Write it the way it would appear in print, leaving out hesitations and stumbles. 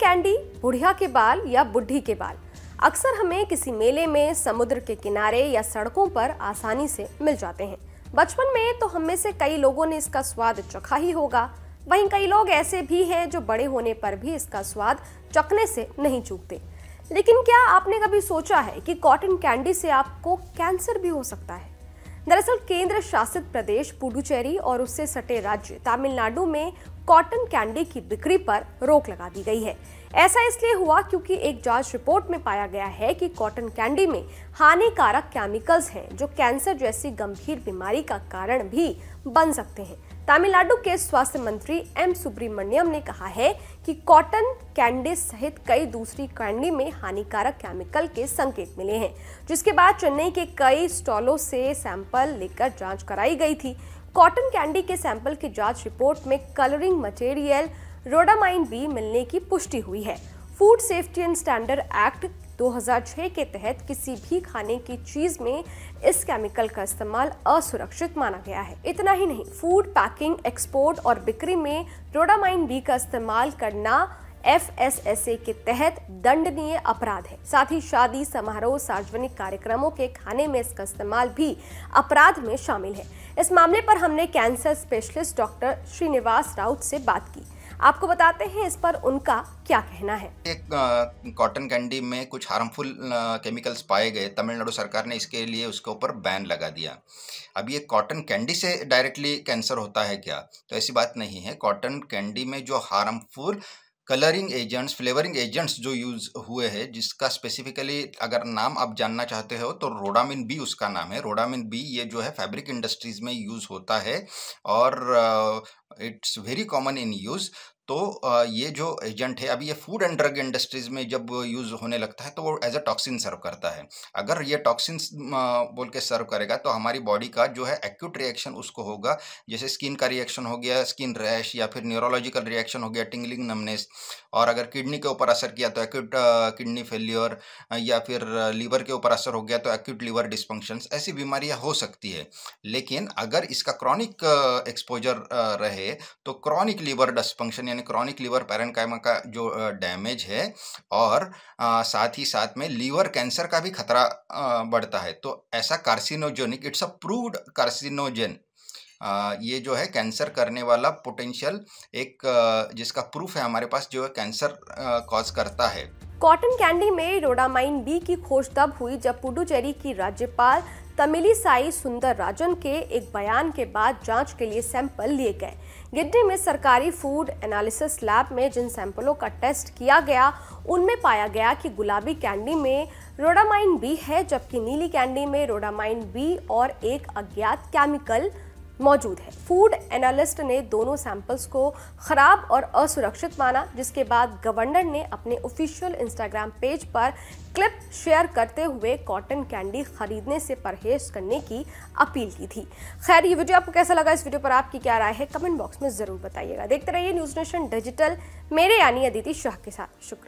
Candy, बुढ़िया के बाल या बुढ़ी के बाल अक्सर हमें किसी मेले में, समुद्र के किनारे या सड़कों पर आसानी से मिल जाते हैं। बचपन में तो हम में से कई लोगों ने इसका स्वाद चखा ही होगा। वहीं कई लोग ऐसे भी हैं जो बड़े होने पर भी इसका स्वाद चखने से नहीं चूकते। लेकिन क्या आपने कभी सोचा है कि कॉटन कैंडी से आपको कैंसर भी हो सकता है? दरअसल केंद्र शासित प्रदेश पुडुचेरी और उससे सटे राज्य तमिलनाडु में कॉटन कैंडी की बिक्री पर रोक लगा दी गई है। ऐसा इसलिए हुआ क्योंकि एक जांच रिपोर्ट में पाया गया है कि कॉटन कैंडी में हानिकारक केमिकल्स हैं जो कैंसर जैसी गंभीर बीमारी का कारण भी बन सकते हैं। तमिलनाडु के स्वास्थ्य मंत्री एम सुब्रमण्यम ने कहा है कि कॉटन कैंडी सहित कई दूसरी कैंडी में हानिकारक केमिकल के संकेत मिले हैं, जिसके बाद चेन्नई के कई स्टॉलों से सैंपल लेकर जांच कराई गई थी। कॉटन कैंडी के सैंपल की जांच रिपोर्ट में कलरिंग मटेरियल रोडामाइन बी मिलने की पुष्टि हुई है। Food safety and standard act 2006 के तहत किसी भी खाने की चीज में इस केमिकल का इस्तेमाल असुरक्षित माना गया है। इतना ही नहीं, फूड पैकिंग, एक्सपोर्ट और बिक्री में रोडामाइन बी का इस्तेमाल करना FSSA के तहत दंडनीय अपराध है। साथ ही शादी समारोह, सार्वजनिक कार्यक्रमों के खाने में इसका इस्तेमाल भी अपराध में शामिल है। इस मामले पर हमने cancer specialist doctor Srinivas Raut से बात की। आपको बताते हैं इस पर उनका क्या कहना है। एक कॉटन कैंडी में कुछ हार्मफुल केमिकल्स पाए गए। तमिलनाडु सरकार ने इसके लिए उसके ऊपर बैन लगा दिया। अब ये कॉटन कैंडी से डायरेक्टली कैंसर होता है क्या? तो ऐसी बात नहीं है। कॉटन कैंडी में जो harmful colouring agents, flavouring agents जो यूज़ हुए हैं, जिसका स्पेसिफिकली अगर नाम आप जानना चाहते हो तो रोडामिन बी उसका नाम है। रोडामिन बी ये जो है फैब्रिक इंडस्ट्रीज में यूज़ होता है और it's very common in use. तो ये जो एजेंट है, अभी ये फूड एंड ड्रग इंडस्ट्रीज में जब यूज़ होने लगता है तो वो एज अ टॉक्सिन सर्व करता है। अगर ये टॉक्सिन्स बोल के सर्व करेगा तो हमारी बॉडी का जो है एक्यूट रिएक्शन उसको होगा, जैसे स्किन का रिएक्शन हो गया, स्किन रैश, या फिर न्यूरोलॉजिकल रिएक्शन हो गया, टिंगलिंग, नमनेस। और अगर किडनी के ऊपर असर किया तो एक्यूट किडनी फेल्योर, या फिर लीवर के ऊपर असर हो गया तो एक्यूट लीवर डिस्फंक्शंस। ऐसी बीमारियां हो सकती है। लेकिन अगर इसका क्रॉनिक एक्सपोजर रहे तो chronic liver dysfunction chronic liver parenchyma का जो डैमेज है और साथ ही साथ में लीवर कैंसर का भी खतरा बढ़ता है। तो ऐसा carcinogenic, it's a proved carcinogen, ये जो है कैंसर करने वाला पोटेंशियल एक जिसका प्रूफ है हमारे पास, जो है कैंसर कॉज करता है। कॉटन कैंडी में रोडामाइन बी की खोज तब हुई जब पुडुचेरी की राज्यपाल तमिलिसाई सुंदरराजन के एक बयान के बाद जांच के लिए सैंपल लिए गए। गिड्डी में सरकारी फूड एनालिसिस लैब में जिन सैंपलों का टेस्ट किया गया उनमें पाया गया कि गुलाबी कैंडी में रोडामाइन बी है, जबकि नीली कैंडी में रोडामाइन बी और एक अज्ञात केमिकल मौजूद है। फूड एनालिस्ट ने दोनों सैंपल्स को खराब और असुरक्षित माना, जिसके बाद गवर्नर ने अपने ऑफिशियल इंस्टाग्राम पेज पर क्लिप शेयर करते हुए कॉटन कैंडी खरीदने से परहेज करने की अपील की थी। खैर, ये वीडियो आपको कैसा लगा? इस वीडियो पर आपकी क्या राय है? कमेंट बॉक्स में जरूर बताइएगा। देखते रहिए न्यूज़ नेशन डिजिटल, मेरे यानी अदिति शाह के साथ। शुक्रिया।